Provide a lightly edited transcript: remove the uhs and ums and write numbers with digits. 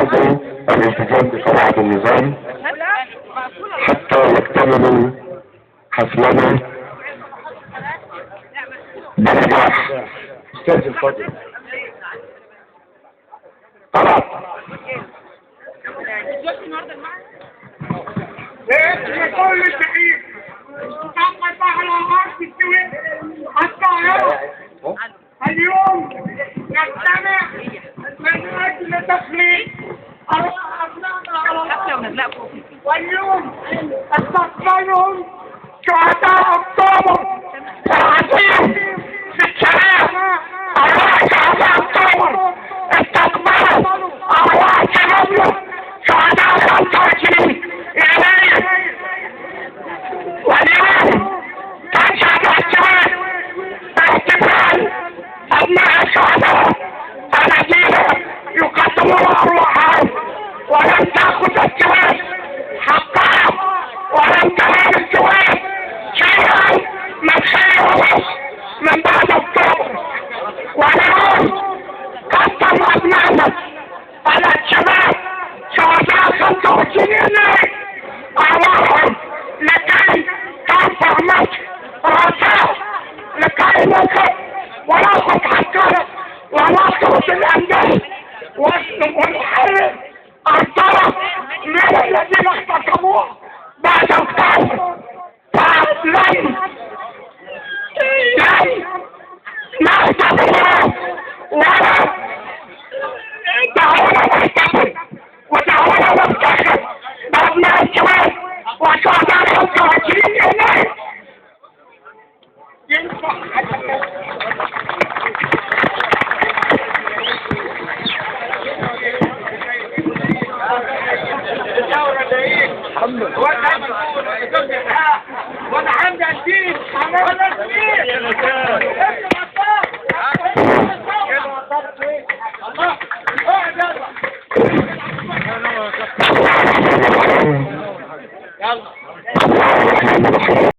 يحفظوا الالتزام بقواعد النظام حتى يكتملوا حفلنا بنجاح. استاذ الفضل طلعت اسم كل شيء تقف على عرش السويس القاهرة اليوم نجتمع من أجل تسليم أبنائنا على الأرض، واليوم استقبلهم شهداء أكتوبر العظيم في الشباب. شهداء أكتوبر استقبلوا أعوان شبابنا شهداء 25 يناير، واليوم تشهد الشباب باحتفال أبناء الشهداء الذين يقدمون أرواحهم ولم تأخذ الشباب حقها ولم تنال الشباب شيئا من خير من بعد أكتوبر. واليوم قدم أبنائنا على الشباب شهداء 25 يناير أرواحهم لكي ترفع مصر رأسها لكي نصر وناخذ حقنا ونصر الأندلس ونحرر الطرف من الذين اغتصبوه بعد أكتوبر. فلن نغتصبهم ولا دعونا نحتفل ودعونا نفتخر بأبناء الشباب وشهداء 25 يناير. وانا حمد الدين